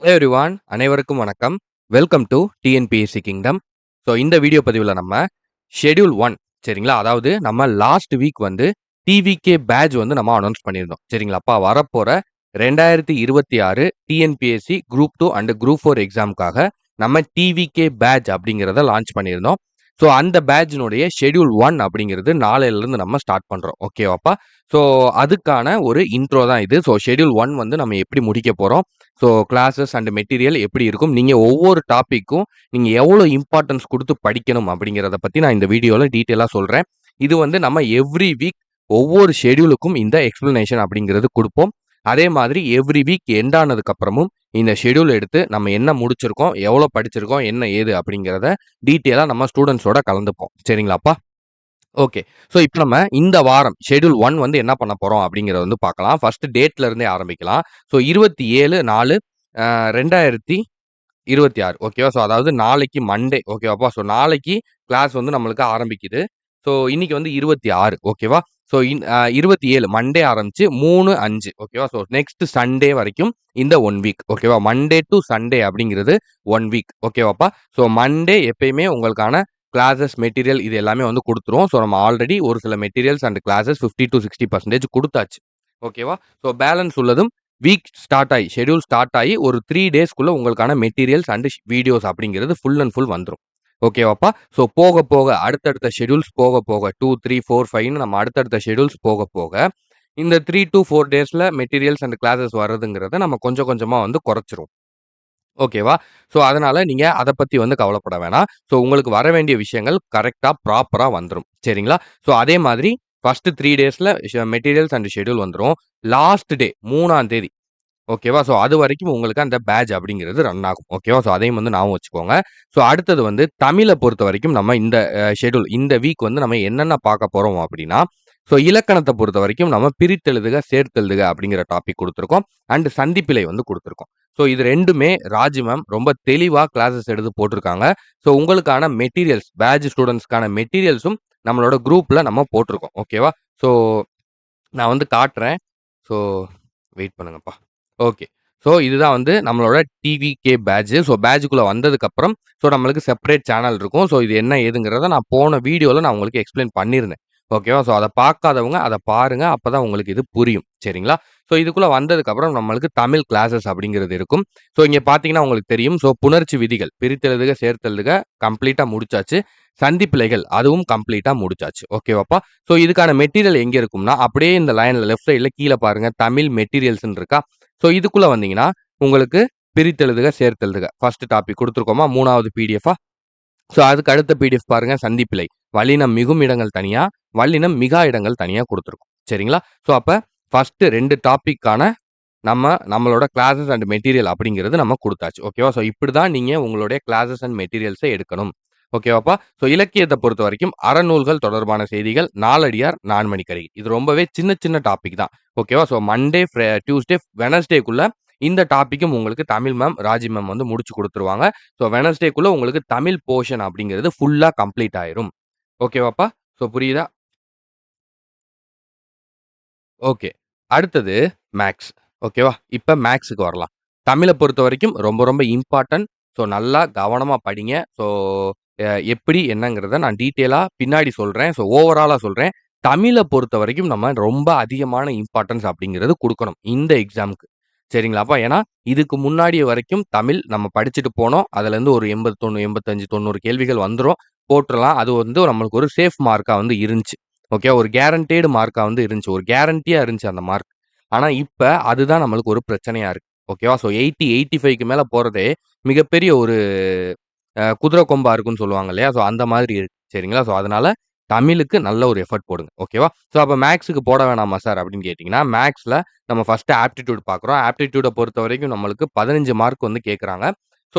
Hello everyone, அனைவருக்கும் வணக்கம். Welcome to TNPSC kingdom. So இந்த வீடியோ பதிவில் நம்ம ஷெட்யூல் 1 சரிங்களா? அதாவது நம்ம லாஸ்ட் வீக் வந்து டிவிகே பேட்ச் வந்து நம்ம அனௌன்ஸ் பண்ணியிருந்தோம் சரிங்களாப்பா. வரப்போற 2026 டிஎன்பிஎஸ்சி குரூப் 2 அண்ட் குரூப் 4 எக்ஸாமுக்காக நம்ம டிவிகே பேட்ச் அப்படிங்கிறத லான்ச் பண்ணியிருந்தோம். ஸோ அந்த பேட்ச்னுடைய ஷெட்யூல் 1 அப்படிங்கிறது நாளையிலிருந்து நம்ம ஸ்டார்ட் பண்ணுறோம். ஓகேவாப்பா? ஸோ அதுக்கான ஒரு இன்ட்ரோ தான் இது. ஸோ ஷெட்யூல் 1 வந்து நம்ம எப்படி முடிக்க போகிறோம், ஸோ கிளாஸஸ் அண்ட் மெட்டீரியல் எப்படி இருக்கும், நீங்கள் ஒவ்வொரு டாப்பிக்கும் நீங்கள் எவ்வளோ இம்பார்ட்டன்ஸ் கொடுத்து படிக்கணும் அப்படிங்கிறத பற்றி நான் இந்த வீடியோவில் டீட்டெயிலாக சொல்கிறேன். இது வந்து நம்ம எவ்ரி வீக் ஒவ்வொரு ஷெட்யூலுக்கும் இந்த எக்ஸ்பிளனேஷன் அப்படிங்கிறது கொடுப்போம். அதே மாதிரி எவ்ரி வீக் எண்ட் ஆனதுக்கு அப்புறமும் இந்த ஷெட்யூல் எடுத்து நம்ம என்ன முடிச்சிருக்கோம், எவ்வளோ படிச்சிருக்கோம், என்ன ஏது அப்படிங்கிறத டீட்டெயிலாக நம்ம ஸ்டூடெண்ட்ஸோட கலந்துப்போம். சரிங்களாப்பா? ஓகே. ஸோ இப்போ நம்ம இந்த வாரம் ஷெட்யூல் 1 வந்து என்ன பண்ண போறோம் அப்படிங்கிறத வந்து பார்க்கலாம். ஃபர்ஸ்ட் டேட்ல இருந்தே ஆரம்பிக்கலாம். ஸோ 27/4/2026 ஓகேவா? ஸோ அதாவது நாளைக்கு மண்டே ஓகேவாப்பா? ஸோ நாளைக்கு கிளாஸ் வந்து நம்மளுக்கு ஆரம்பிக்குது. ஸோ இன்னைக்கு வந்து 26 ஓகேவா? ஸோ 27 மண்டே ஆரம்பிச்சு 3/5 ஓகேவா? ஸோ நெக்ஸ்ட் சண்டே வரைக்கும் இந்த 1 வீக் ஓகேவா? மண்டே டு சண்டே அப்படிங்கிறது 1 வீக் ஓகேவாப்பா? ஸோ மண்டே எப்பயுமே உங்களுக்கான கிளாஸஸ், மெட்டீரியல் இது எல்லாமே வந்து குடுத்துருவோம். ஸோ நம்ம ஆல்ரெடி ஒரு சில மெட்டீரியல்ஸ் அண்ட் கிளாஸஸ் 50-60% குடுத்தாச்சு. ஓகேவா? ஸோ பேலன்ஸ் உள்ளதும் வீக் ஸ்டார்ட் ஆயி, ஷெட்யூல் ஸ்டார்ட் ஆயி ஒரு 3 டேஸ்க்குள்ள உங்களுக்கான மெட்டீரியல்ஸ் அண்ட் வீடியோஸ் அப்படிங்கிறது ஃபுல் அண்ட் ஃபுல் வந்துரும். ஓகேவாப்பா? ஸோ போக போக அடுத்தடுத்த ஷெட்யூல்ஸ் போக போக 2, 3, 4, 5ன்னு நம்ம அடுத்தடுத்த ஷெட்யூல்ஸ் போக போக இந்த 3-4 டேஸ்ல மெட்டீரியல்ஸ் அண்ட் கிளாஸஸ் வர்றதுங்கிறத நம்ம கொஞ்சம் கொஞ்சமா வந்து குறைச்சிருவோம். ஓகேவா? ஸோ அதனால நீங்க அத பத்தி வந்து கவலைப்பட வேணாம். ஸோ உங்களுக்கு வர வேண்டிய விஷயங்கள் கரெக்ட்டா, ப்ராப்பரா வந்துரும். சரிங்களா? ஸோ அதே மாதிரி ஃபர்ஸ்ட் 3 டேஸ்ல மெட்டீரியல்ஸ் அண்ட் ஷெட்யூல் வந்துரும். லாஸ்ட் டே 3ஆம் தேதி ஓகேவா? ஸோ அதுவரைக்கும் உங்களுக்கு அந்த பேட்ச் அப்படிங்கிறது ரன் ஆகும். ஓகேவா? ஸோ அதையும் வந்து ஞாபகம் வச்சுக்கோங்க. ஸோ அடுத்தது வந்து தமிழ பொறுத்தவரைக்கும் நம்ம இந்த ஷெட்யூல் இந்த வீக் வந்து நம்ம என்னென்ன பார்க்க போறோம் அப்படின்னா, ஸோ இலக்கணத்த பொறுத்தவரைக்கும் நம்ம பிரித்தெழுதுக, சேர்த்தெழுதுக அப்படிங்கிற டாபிக் குடுத்துருக்கோம். அண்ட் சந்திப்பிழை வந்து குடுத்துருக்கோம். ஸோ இது 2மே ராஜி மேம் ரொம்ப தெளிவா கிளாஸஸ் எடுத்து போட்டிருக்காங்க. ஸோ உங்களுக்கான மெட்டீரியல்ஸ் பேட்ச் ஸ்டூடண்ட்ஸ்க்கான மெட்டீரியல்ஸும் நம்மளோட குரூப்ல நம்ம போட்டிருக்கோம். ஓகேவா? ஸோ நான் வந்து காட்டுறேன். ஸோ வெயிட் பண்ணுங்கப்பா. ஓகே. ஸோ இதுதான் வந்து நம்மளோட டிவிகே பேட்ஜ். ஸோ பேட்ஜ்க்குள்ள வந்ததுக்கப்புறம் ஸோ நம்மளுக்கு செப்பரேட் சேனல் இருக்கும். ஸோ இது என்ன ஏதுங்கிறத நான் போன வீடியோல நான் உங்களுக்கு எக்ஸ்பிளைன் பண்ணியிருந்தேன். ஓகேவா? ஸோ அத பார்க்காதவங்க அத பாருங்க. அப்பதான் உங்களுக்கு இது புரியும். சரிங்களா? ஸோ இதுக்குள்ள வந்ததுக்கப்புறம் நம்மளுக்கு தமிழ் கிளாஸஸ் அப்படிங்கிறது இருக்கும். ஸோ இங்க பார்த்தீங்கன்னா உங்களுக்கு தெரியும். ஸோ புணர்ச்சி விதிகள், பிரித்தெழுதுக, சேர்த்தெழுதுக கம்ப்ளீட்டா முடிச்சாச்சு. சந்திப்பிழைகள் அதுவும் கம்ப்ளீட்டா முடிச்சாச்சு. ஓகேவாப்பா? ஸோ இதுக்கான மெட்டீரியல் எங்க இருக்கும்னா, அப்படியே இந்த லைன்ல லெஃப்ட் சைடுல கீழ பாருங்க தமிழ் மெட்டீரியல்ஸ்ன்னு இருக்கா? ஸோ இதுக்குள்ள வந்தீங்கன்னா, உங்களுக்கு பிரித்தெழுதுக, சேர்த்தெழுதுக ஃபர்ஸ்ட் டாபிக் குடுத்துருக்கோமா? 3வது பிடிஎஃப்பா? ஸோ அதுக்கு அடுத்த பிடிஎஃப் பாருங்க சந்திப்பிழை. வல்லினம் மிகும் இடங்கள் தனியா, வல்லினம் மிகா இடங்கள் தனியா குடுத்துருக்கோம். சரிங்களா? ஸோ அப்ப ஃபர்ஸ்ட் 2 டாபிக்கான நம்மளோட கிளாஸஸ் அண்ட் மெட்டீரியல் அப்படிங்கிறது நம்ம குடுத்தாச்சு. ஓகேவா? ஸோ இப்படிதான் நீங்க உங்களுடைய கிளாஸஸ் அண்ட் மெட்டீரியல்ஸ எடுக்கணும். ஓகேவாப்பா? ஸோ இலக்கியத்த பொறுத்தவரைக்கும் அறநூல்கள் தொடர்பான செய்திகள், நாலடியார், நான்மணிக்கடி. இது ரொம்பவே சின்ன சின்ன டாபிக் தான். ஓகேவா? ஸோ மண்டே, டியூஸ்டே, வெட்னஸ்டேக்குள்ள இந்த டாபிக்கும் உங்களுக்கு தமிழ் மேம், ராஜி மேம் வந்து முடிச்சு குடுத்துருவாங்க. ஸோ வெட்னஸ்டேக்குள்ள உங்களுக்கு தமிழ் போர்ஷன் அப்படிங்கிறது ஃபுல்லா கம்ப்ளீட் ஆயிரும். ஓகேவாப்பா? ஸோ புரியுதா? ஓகே. அடுத்தது மேத்ஸ். ஓகேவா? இப்ப மேத்ஸ்க்கு வரலாம். தமிழ பொறுத்தவரைக்கும் ரொம்ப ரொம்ப இம்பார்ட்டன்ட். ஸோ நல்லா கவனமா படிங்க. ஸோ எப்படி என்னங்கிறத நான் டீட்டெயிலா பின்னாடி சொல்றேன். ஸோ ஓவராலா சொல்றேன். தமிழ பொறுத்தவரைக்கும் நம்ம ரொம்ப அதிகமான இம்பார்ட்டன்ஸ் அப்படிங்கிறது குடுக்கணும். இந்த எக்ஸாம்க்கு. சரிங்களாப்பா? ஏன்னா, இதுக்கு முன்னாடி வரைக்கும் தமிழ் நம்ம படிச்சுட்டு போனோம். அதுலேருந்து ஒரு 80, 90, 85, 90 கேள்விகள் வந்துரும். போட்டுறலாம். அது வந்து நம்மளுக்கு ஒரு சேஃப் மார்க்கா வந்து இருந்துச்சு. ஓகே. ஒரு கேரண்டட் மார்க்கா வந்து இருந்துச்சு. ஒரு கேரண்டியா இருந்துச்சு அந்த மார்க். ஆனா இப்ப அதுதான் நம்மளுக்கு ஒரு பிரச்சனையா இருக்கு. ஓகேவா? ஸோ 80, 85க்கு மேல போறதே மிகப்பெரிய ஒரு குதிரை கொம்பா இருக்குன்னு சொல்லுவாங்க இல்லையா? ஸோ அந்த மாதிரி இருக்கு. சரிங்களா? ஸோ அதனால தமிழுக்கு நல்ல ஒரு எஃபோர்ட் போடுங்க. ஓகேவா? ஸோ அப்ப மேத்ஸ்க்கு போட வேணாமா சார் அப்படின்னு கேட்டீங்கன்னா, மேத்ஸ்ல நம்ம ஃபர்ஸ்ட் ஆப்டிட்யூட் பார்க்குறோம். ஆப்டிட்யூட பொறுத்தவரைக்கும் நம்மளுக்கு 15 மார்க் வந்து கேட்கறாங்க. ஸோ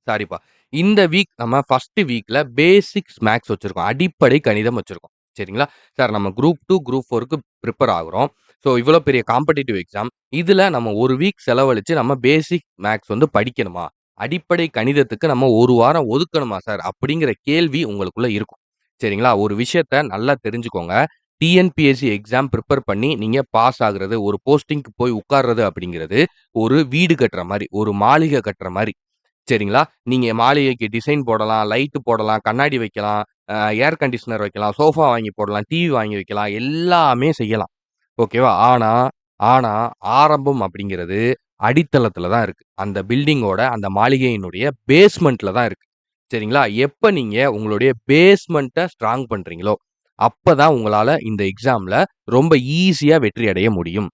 சாரிப்பா. இந்த வீக் நம்ம ஃபர்ஸ்ட் வீக்ல பேசிக்ஸ் மேத்ஸ் வச்சிருக்கோம். அடிப்படை கணிதம் வச்சிருக்கோம். சரிங்களா? சார் நம்ம குரூப் 2, குரூப் 4க்கு பிரிப்பேர் ஆகுறோம். ஸோ இவ்வளோ பெரிய காம்படிட்டிவ் எக்ஸாம். இதுல நம்ம 1 வீக் செலவழிச்சு நம்ம பேசிக் மேத்ஸ் வந்து படிக்கணுமா? அடிப்படை கணிதத்துக்கு நம்ம 1 வாரம் ஒதுக்கணுமா சார்? அப்படிங்கிற கேள்வி உங்களுக்குள்ள இருக்கும். சரிங்களா? ஒரு விஷயத்த நல்லா தெரிஞ்சுக்கோங்க. டிஎன்பிஎஸ்சி எக்ஸாம் ப்ரிப்பேர் பண்ணி நீங்க பாஸ் ஆகுறது, ஒரு போஸ்டிங்க்கு போய் உட்கார்றது அப்படிங்கிறது, ஒரு வீடு கட்டுற மாரி, ஒரு மாளிகை கட்டுற மாரி. சரிங்களா? நீங்க மாளிகைக்கு டிசைன் போடலாம், லைட் போடலாம், கண்ணாடி வைக்கலாம், ஏர் கண்டிஷனர் வைக்கலாம், சோஃபா வாங்கி போடலாம், டிவி வாங்கி வைக்கலாம், எல்லாமே செய்யலாம். ஓகேவா? ஆனா ஆனா ஆரம்பம் அப்படிங்கிறது அடித்தளத்தில தான் இருக்கு. அந்த பில்டிங்கோட, அந்த மாளிகையினுடைய பேஸ்மெண்ட்ல தான் இருக்கு. சரிங்களா? எப்ப நீங்க உங்களுடைய பேஸ்மெண்ட்ட ஸ்ட்ராங் பண்றீங்களோ, அப்பதான் உங்களால இந்த எக்ஸாம்ல ரொம்ப ஈஸியா வெற்றி அடைய முடியும்.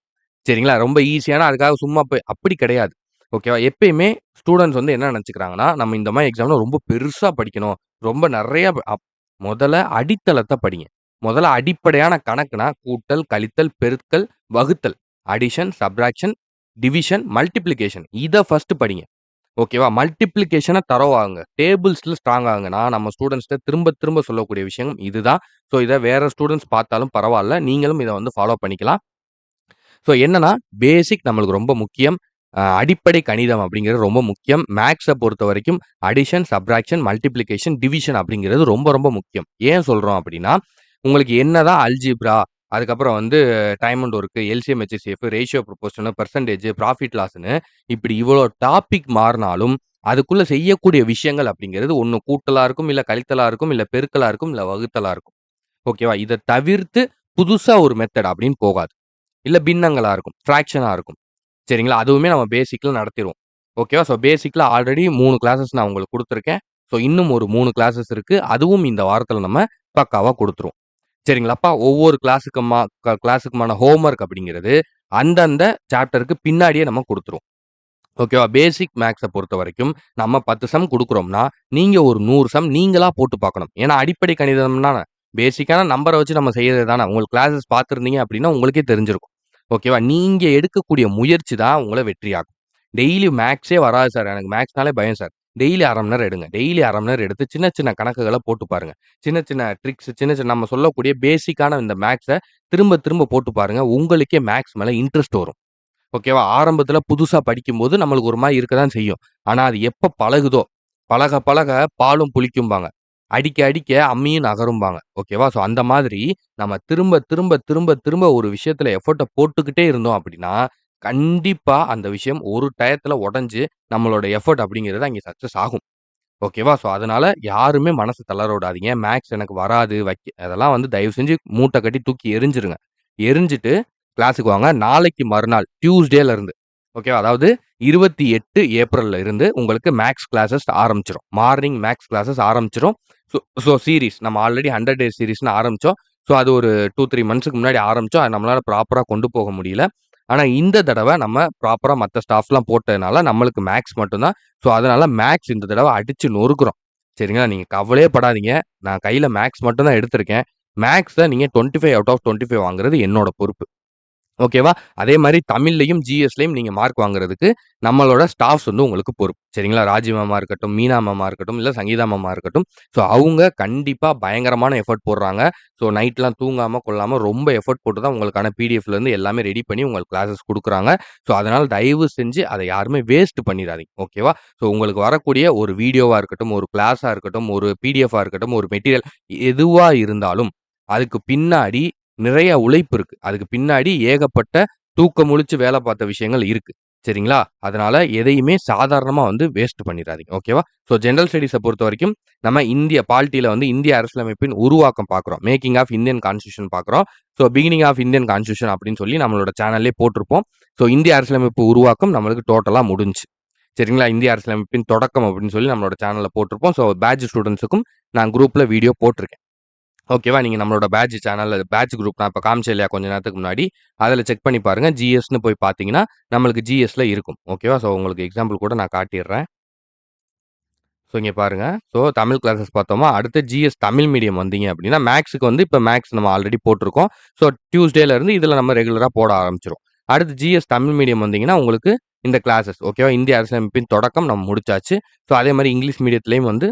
சரிங்களா? ரொம்ப ஈஸியானா அதுக்காக சும்மா போய் அப்படி கிடையாது. ஓகேவா? எப்பயுமே ஸ்டூடண்ட்ஸ் வந்து என்ன நெனச்சுக்கிறாங்கன்னா, நம்ம இந்த மாரி எக்ஸாம்ல ரொம்ப பெருசா படிக்கணும். ரொம்ப நெறைய மொதல்ல அடித்தளத்த படிங்க. மொதல்ல அடிப்படையான கணக்குனா, கூட்டல், கழித்தல், பெருக்கல், வகுத்தல், அடிஷன், சப்ட்ராக்ஷன், டிவிஷன், மல்டிப்ளிகேஷன் இத ஃபர்ஸ்ட் படிங்க. ஓகேவா? மல்டிப்ளிகேஷன தரோவாகுங்க. டேபிள்ஸ்ல ஸ்ட்ராங் ஆகுங்க. நான் நம்ம ஸ்டூடண்ட்ஸ்ட்ட திரும்ப திரும்ப சொல்லக்கூடிய விஷயம் இதுதான். ஸோ, இத வேற ஸ்டூடண்ட்ஸ் பார்த்தாலும் பரவால்ல. நீங்களும் இத வந்து ஃபாலோ பண்ணிக்கலாம். ஸோ என்னன்னா, பேசிக் நம்மளுக்கு ரொம்ப முக்கியம். அடிப்படை கணிதம் அப்படிங்கிறது ரொம்ப முக்கியம். மேத்ஸ பொறுத்தவரைக்கும் அடிஷன், சப்ட்ராக்ஷன், மல்டிப்ளிகேஷன், டிவிஷன் அப்படிங்கிறது ரொம்ப ரொம்ப முக்கியம். ஏன் சொல்றோம் அப்படின்னா, உங்களுக்கு என்னதான் அல்ஜீப்ரா, அதுக்கப்புறம் வந்து time and work, LCM, HCF, ratio proportion, percentage, profit லாஸ்ன்னு இப்படி இவ்வளோ டாபிக் மாறுனாலும், அதுக்குள்ள செய்யக்கூடிய விஷயங்கள் அப்படிங்கிறது ஒண்ணு கூட்டலா இருக்கும், இல்ல கழித்தலா இருக்கும், இல்ல பெருக்கலா இருக்கும், இல்ல வகுத்தலா இருக்கும். ஓகேவா? இத தவிர்த்து புதுசா ஒரு மெத்தட் அப்படின்னு போகாது. இல்ல பின்னங்களா இருக்கும். ஃபிராக்ஷனா இருக்கும். சரிங்களா? அதுவுமே நம்ம பேசிக்ல நடத்திருவோம். ஓகேவா? ஸோ பேசிக்ல ஆல்ரெடி 3 கிளாஸஸ் நான் உங்களுக்கு குடுத்துருக்கேன். ஸோ இன்னும் ஒரு 3 கிளாஸஸ் இருக்கு. அதுவும் இந்த வாரத்துல நம்ம பக்காவா குடுத்துருவோம். சரிங்களாப்பா? ஒவ்வொரு கிளாஸுக்குமான ஹோம் ஒர்க் அப்படிங்கிறது அந்தந்த சாப்டருக்கு பின்னாடியே நம்ம குடுத்துருவோம். ஓகேவா? பேசிக் மேத்ஸ பொறுத்தவரைக்கும் நம்ம 10 சம் குடுக்குறோம்னா, நீங்க ஒரு 100 சம் நீங்களா போட்டு பார்க்கணும். ஏன்னா அடிப்படை கணிதம்னா பேசிக்கான நம்பர வச்சு நம்ம செய்றது தானே. உங்களுக்கு கிளாஸஸ் பார்த்திருந்தீங்க அப்படின்னா உங்களுக்கே தெரிஞ்சிருக்கும். ஓகேவா? நீங்க எடுக்கக்கூடிய முயற்சி தான் உங்கள வெற்றியாக்கும். டெய்லி மேத்ஸே வராது சார். எனக்கு மேத்ஸ்னாலே பயம் சார். டெய்லி 1/2 மணி நேரம் எடுங்க. டெய்லி 1/2 மணி நேரம் எடுத்து சின்ன சின்ன கணக்குகள போட்டு பாருங்க. சின்ன சின்ன ட்ரிக்ஸ் சின்ன சின்ன நம்ம சொல்லக்கூடிய பேசிக்கான இந்த மேத்ஸ திரும்ப திரும்ப போட்டு பாருங்க. உங்களுக்கே மேத்ஸ் மேல இன்ட்ரெஸ்ட் வரும். ஓகேவா? ஆரம்பத்துல புதுசா படிக்கும்போது நம்மளுக்கு ஒரு மாரி இருக்க தான் செய்யும். ஆனா அது எப்ப பழகுதோ, பழக பழக பாலும் புளிக்கும்பாங்க. அடிக்க அடிக்க அம்மியும் நகரும்பாங்க. ஓகேவா? ஸோ அந்த மாதிரி நம்ம திரும்ப திரும்ப திரும்ப திரும்ப ஒரு விஷயத்துல எஃபோர்ட்ட போட்டுக்கிட்டே இருந்தோம் அப்படின்னா, கண்டிப்பா அந்த விஷயம் ஒரு டயத்துல உடைஞ்சு நம்மளோட எஃபோர்ட் அப்படிங்கிறது அங்கே சக்சஸ் ஆகும். ஓகேவா? ஸோ அதனால யாருமே மனச தளர விடாதீங்க. மேத்ஸ் எனக்கு வராது, அதெல்லாம் வந்து தயவு செஞ்சு மூட்ட கட்டி தூக்கி எறிஞ்சிருங்க. எறிஞ்சிட்டு கிளாஸ்க்கு வாங்க. நாளைக்கு மறுநாள் டியூஸ்டேல இருந்து ஓகேவா? அதாவது 28 ஏப்ரல்ல இருந்து உங்களுக்கு மேத்ஸ் கிளாஸஸ் ஆரம்பிச்சுரும். மார்னிங் மேத்ஸ் கிளாஸஸ் ஆரம்பிச்சுரும். ஸோ ஸோ சீரிஸ் நம்ம ஆல்ரெடி 100 டேஸ் சீரிஸ்ன்னு ஆரம்பிச்சோம். ஸோ அது ஒரு 2, 3 மந்த்ஸ்க்கு முன்னாடி ஆரம்பிச்சோம். அது நம்மளால ப்ராப்பரா கொண்டு போக முடியல. ஆனா இந்த தடவ நம்ம ப்ராப்பரா மத்த ஸ்டாஃப்ஸ்லாம் போட்டதுனால நம்மளுக்கு மேத்ஸ் மட்டும் தான். ஸோ அதனால மேத்ஸ் இந்த தடவ அடிச்சு நொறுக்குறோம். சரிங்களா? நீங்க கவலையே படாதீங்க. நான் கையில மேத்ஸ் மட்டும் தான் எடுத்திருக்கேன். மேத்ஸ்ல நீங்க 25 அவுட் ஆஃப் 25 வாங்குறது என்னோட பொறுப்பு. ஓகேவா? அதே மாரி தமிழ்லயும், ஜிஎஸ்லயும் நீங்க மார்க் வாங்குறதுக்கு நம்மளோட ஸ்டாஃப்ஸ் வந்து உங்களுக்கு பொறுப்பு. சரிங்களா? ராஜி மேமா இருக்கட்டும், மீனா மேமா இருக்கட்டும், இல்ல சங்கீதா மேமா இருக்கட்டும். ஸோ அவங்க கண்டிப்பா பயங்கரமான எஃபோர்ட் போடுறாங்க. ஸோ நைட்லாம் தூங்காம, கொள்ளாம ரொம்ப எஃபோர்ட் போட்டு தான் உங்களுக்கான பிடிஎஃப்லேருந்து எல்லாமே ரெடி பண்ணி உங்களுக்கு கிளாஸஸ் குடுக்குறாங்க. ஸோ அதனால தயவு செஞ்சு அத யாருமே வேஸ்ட் பண்ணிறாதீங்க. ஓகேவா? ஸோ உங்களுக்கு வரக்கூடிய ஒரு வீடியோவா இருக்கட்டும், ஒரு கிளாஸா இருக்கட்டும், ஒரு பிடிஎஃப்பா இருக்கட்டும், ஒரு மெட்டீரியல் எதுவா இருந்தாலும், அதுக்கு பின்னாடி நிறைய உழைப்பு இருக்கு. அதுக்கு பின்னாடி ஏகப்பட்ட தூக்கம் முழிச்சு வேல பார்த்த விஷயங்கள் இருக்கு. சரிங்களா? அதனால எதையுமே சாதாரணமா வந்து வேஸ்ட் பண்ணிறாதீங்க. ஓகேவா? ஸோ ஜெனரல் ஸ்டடீஸ பொறுத்தவரைக்கும் நம்ம பாலிட்டில வந்து இந்திய அரசியலமைப்பின் உருவாக்கம் பார்க்குறோம். மேக்கிங் ஆஃப் இந்தியன் கான்ஸ்டிடியூஷன் பார்க்குறோம். So beginning of Indian constitution அப்படின்னு சொல்லி நம்மளோட சேனல்லயே போட்டிருப்போம். ஸோ இந்திய அரசியலமைப்பு உருவாக்கம் நம்மளுக்கு டோட்டலா முடிஞ்சுச்சு. சரிங்களா? இந்திய அரசியலமைப்பின் தொடக்கம் அப்படின்னு சொல்லி நம்மளோட சேனல்ல போட்டிருப்போம். ஸோ பேட்ச் ஸ்டூடண்ட்ஸுக்கும் நான் குரூப்ல வீடியோ போட்டிருக்கேன். ஓகேவா? நீங்க நம்மளோட பேட்ச் சேனல்ல பேட்ச் குரூப் நான் இப்ப காமிச்சேன் இல்லையா கொஞ்ச நேரத்துக்கு முன்னாடி. அதுல செக் பண்ணி பாருங்க. ஜிஎஸ்ன்னு போய் பார்த்தீங்கன்னா, நம்மளுக்கு ஜிஎஸ்ல இருக்கும். ஓகேவா? ஸோ உங்களுக்கு எக்ஸாம்பிள் கூட நான் காட்டிர்றேன். ஸோ இங்க பாருங்க. ஸோ தமிழ் கிளாஸஸ் பார்த்தோமா, அடுத்து ஜிஎஸ் தமிழ் மீடியம் வந்தீங்க அப்படின்னா, மேத்ஸ்க்கு வந்து இப்ப மேத்ஸ் நம்ம ஆல்ரெடி போட்டுருக்கோம். ஸோ டியூஸ்டேல இருந்து இதுல நம்ம ரெகுலரா போட ஆரம்பிச்சுருவோம். அடுத்து ஜிஎஸ் தமிழ் மீடியம் வந்தீங்கன்னா, உங்களுக்கு இந்த கிளாஸஸ் ஓகேவா? இந்திய அரசியலமைப்பின் தொடக்கம் நம்ம முடிச்சாச்சு. ஸோ அதே மாரி இங்கிலீஷ் மீடியத்திலயும் வந்து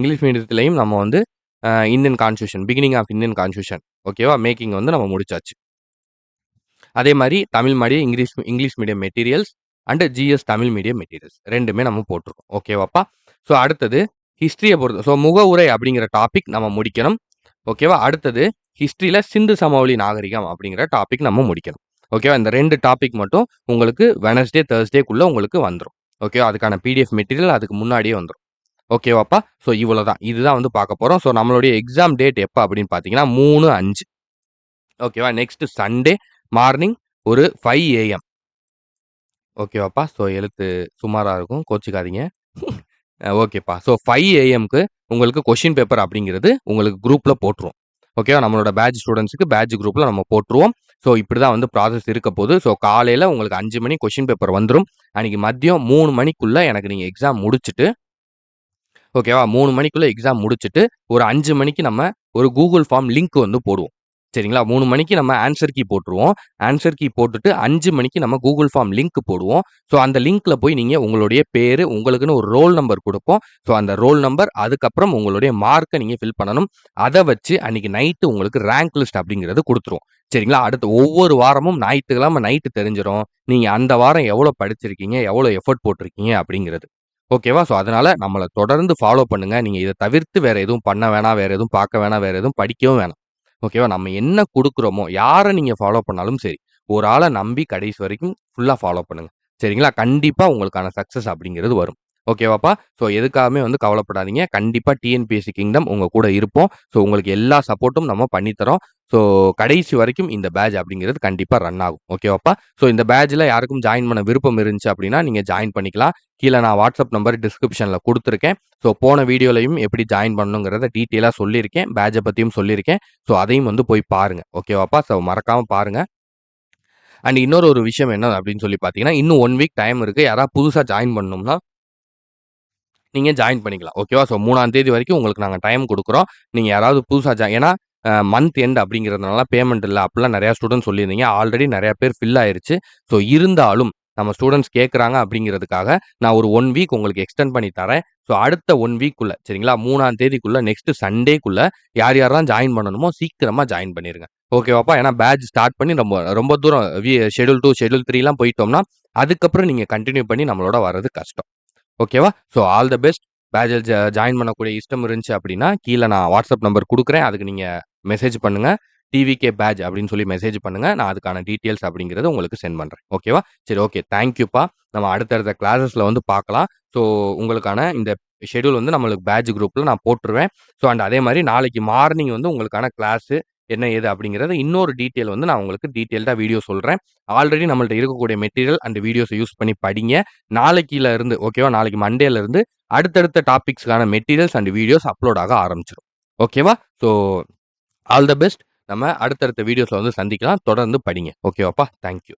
இங்கிலீஷ் மீடியத்திலயும் நம்ம வந்து Indian constitution, beginning of Indian constitution ஓகேவா? மேக்கிங் வந்து நம்ம முடிச்சாச்சு. அதே மாரி Tamil medium, English English medium materials and GS Tamil medium materials 2மே நம்ம போட்டுருக்கோம். ஓகேவாப்பா? ஸோ அடுத்தது ஹிஸ்டரிய பொறுத்து முகவுரை அப்படிங்கிற டாபிக் நம்ம முடிக்கணும். ஓகேவா? அடுத்தது ஹிஸ்ட்ரியில சிந்து சமவெளி நாகரிகம் அப்படிங்கிற டாபிக் நம்ம முடிக்கணும். ஓகேவா? இந்த 2 டாபிக் மட்டும் உங்களுக்கு வெட்னஸ்டே, தர்ஸ்டேக்குள்ள உங்களுக்கு வந்துரும். ஓகேவா? அதுக்கான பிடிஎஃப் மெட்டீரியல் அதுக்கு முன்னாடியே வந்துரும். ஓகேவாப்பா? ஸோ இவ்வளோதான். இதுதான் வந்து பார்க்க போறோம். ஸோ நம்மளுடைய எக்ஸாம் டேட் எப்ப அப்படின்னு பார்த்தீங்கன்னா 3/5. ஓகேவா? நெக்ஸ்ட் சண்டே மார்னிங் ஒரு 5 AM. ஓகேவாப்பா? ஸோ எழுத்து சுமாரா இருக்கும். கோச்சுக்காதீங்க. ஓகேப்பா. ஸோ 5 AMக்கு உங்களுக்கு கொஸ்டின் பேப்பர் அப்படிங்கிறது உங்களுக்கு குரூப்ல போட்டுருவோம். ஓகேவா? நம்மளோட பேட்ச் ஸ்டூடண்ட்ஸ்க்கு பேட்ச் குரூப்ல நம்ம போட்டுருவோம். ஸோ இப்படிதான் வந்து ப்ராசஸ் இருக்க போது. ஸோ காலையில உங்களுக்கு 5 மணி கொஸ்டின் பேப்பர் வந்துரும். அன்னைக்கு மதியம் 3 மணிக்குள்ள எனக்கு நீங்க எக்ஸாம் முடிச்சுட்டு ஓகேவா? 3 மணிக்குள்ள எக்ஸாம் முடிச்சுட்டு, ஒரு 5 மணிக்கு நம்ம ஒரு Google ஃபார்ம் லிங்க் வந்து போடுவோம். சரிங்களா? 3 மணிக்கு நம்ம ஆன்ஸர் கீ போட்டுருவோம். ஆன்ஸர் கீ போட்டுட்டு 5 மணிக்கு நம்ம Google ஃபார்ம் லிங்க் போடுவோம். ஸோ அந்த லிங்க்ல போய் நீங்க உங்களுடைய பேரு, உங்களுக்குன்னு ஒரு ரோல் நம்பர் குடுப்போம். ஸோ அந்த ரோல் நம்பர், அதுக்கப்புறம் உங்களுடைய மார்க்க நீங்க ஃபில் பண்ணணும். அத வச்சு அன்னைக்கு நைட்டு உங்களுக்கு ரேங்க் லிஸ்ட் அப்படிங்கிறது குடுத்துருவோம். சரிங்களா? அடுத்து ஒவ்வொரு வாரமும் ஞாயித்துக்கிழமை நைட்டு தெரிஞ்சிரும். நீங்க அந்த வாரம் எவ்வளோ படிச்சிருக்கீங்க, எவ்வளோ எஃபோர்ட் போட்டிருக்கீங்க அப்படிங்கிறது. ஓகேவா? ஸோ, அதனால நம்மள தொடர்ந்து ஃபாலோ பண்ணுங்க. நீங்க இத தவிர்த்து வேற எதுவும் பண்ண வேணாம். வேற எதுவும் பார்க்க வேணாம். வேற எதுவும் படிக்கவும் வேணாம். ஓகேவா? நம்ம என்ன குடுக்குறோமோ, யார நீங்க ஃபாலோ பண்ணாலும் சரி, ஒரு ஆள நம்பி கடைசி வரைக்கும் ஃபுல்லா ஃபாலோ பண்ணுங்க. சரிங்களா? கண்டிப்பா உங்களுக்கான சக்சஸ் அப்படிங்கிறது வரும். ஓகேவாப்பா? ஸோ, எதுக்காகவுமே வந்து கவலைப்படாதீங்க. கண்டிப்பா டிஎன்பிஎஸ்சி கிங்டம் உங்க கூட இருப்போம். ஸோ, உங்களுக்கு எல்லா சப்போர்ட்டும் நம்ம பண்ணி தர்றோம். ஸோ, கடைசி வரைக்கும் இந்த பேட்ச் அப்படிங்கிறது கண்டிப்பா ரன் ஆகும். ஓகேவாப்பா? ஸோ, இந்த பேட்ச்ல யாருக்கும் ஜாயின் பண்ண விருப்பம் இருந்துச்சு அப்படின்னா, நீங்க ஜாயின் பண்ணிக்கலாம். கீழ நான் வாட்ஸ்அப் நம்பர் டிஸ்கிரிப்ஷன்ல குடுத்துருக்கேன். ஸோ, போன வீடியோலயும் எப்படி ஜாயின் பண்ணணுங்கிறத டீட்டெயிலா சொல்லியிருக்கேன். பேட்ச்ச பத்தியும் சொல்லியிருக்கேன். ஸோ, அதையும் வந்து போய் பாருங்க. ஓகேவாப்பா? ஸோ, மறக்காம பாருங்க. அண்ட் இன்னொரு ஒரு விஷயம் என்ன அப்படின்னு சொல்லி பார்த்தீங்கன்னா, இன்னும் 1 வீக் டைம் இருக்கு. யாராவது புதுசா ஜாயின் பண்ணணும்னா நீங்க ஜாயின் பண்ணிக்கலாம். ஓகேவா? ஸோ 3ஆம் தேதி வரைக்கும் உங்களுக்கு நாங்க டைம் குடுக்குறோம். நீங்க யாராவது புதுசா ஏன்னா மந்த் எண்ட் அப்படிங்கிறதுனால பேமெண்ட் இல்ல அப்படிலாம் நெறைய ஸ்டூடண்ட்ஸ் சொல்லியிருந்தீங்க. ஆல்ரெடி நெறைய பேர் ஃபில் ஆயிருச்சு. ஸோ இருந்தாலும் நம்ம ஸ்டூடண்ட்ஸ் கேட்கறாங்க அப்படிங்கிறதுக்காக நான் ஒரு 1 வீக் உங்களுக்கு எக்ஸ்டெண்ட் பண்ணி தரேன். ஸோ அடுத்த 1 வீக்குள்ள சரிங்களா? 3ஆம் தேதிக்குள்ள நெக்ஸ்ட் சண்டேக்குள்ள யார் யாரெல்லாம் ஜாயின் பண்ணணுமோ சீக்கிரமா ஜாயின் பண்ணிருங்க. ஓகேவாப்பா? ஏன்னா பேட்ச் ஸ்டார்ட் பண்ணி ரொம்ப ரொம்ப தூரம் ஷெட்யூல் 2, ஷெட்யூல் 3லாம் போயிட்டோம்னா, அதுக்கப்புறம் நீங்க கன்டின்யூ பண்ணி நம்மளோட வர்றது கஷ்டம். ஓகேவா? So all the best. பேட்ச்ல ஜாயின் பண்ணக்கூடிய இஷ்டம் இருந்துச்சு அப்படின்னா, கீழ நான் வாட்ஸ்அப் நம்பர் குடுக்குறேன். அதுக்கு நீங்க மெசேஜ் பண்ணுங்க. டிவிகே பேட்ச் அப்படின்னு சொல்லி மெசேஜ் பண்ணுங்க. நான் அதுக்கான டீட்டெயில்ஸ் அப்படிங்கிறத உங்களுக்கு சென்ட் பண்றேன். ஓகேவா? சரி ஓகே. தேங்க் யூப்பா. நம்ம அடுத்தடுத்த கிளாஸஸ்ல வந்து பார்க்கலாம். ஸோ உங்களுக்கான இந்த ஷெட்யூல் வந்து நம்மளுக்கு பேட்ச் குரூப்ல நான் போட்டுருவேன். ஸோ அண்ட் அதே மாரி நாளைக்கு மார்னிங் வந்து உங்களுக்கான கிளாஸு என்ன ஏது அப்படிங்கிறத இன்னொரு டீட்டெயில் வந்து நான் உங்களுக்கு டீட்டெயில்டா வீடியோ சொல்றேன். ஆல்ரெடி நம்மள்ட்ட இருக்கக்கூடிய மெட்டீரியல் அண்ட் வீடியோஸ யூஸ் பண்ணி படிங்க. நாளைக்கில இருந்து ஓகேவா? நாளைக்கு மண்டேல இருந்து அடுத்தடுத்த டாபிக்ஸ்க்கான மெட்டீரியல்ஸ் அண்ட் வீடியோஸ் அப்லோட் ஆக ஆரம்பிச்சுரும். ஓகேவா? So all the best. நம்ம அடுத்தடுத்த வீடியோஸ்ல வந்து சந்திக்கலாம். தொடர்ந்து படிங்க. ஓகேவாப்பா? Thank you.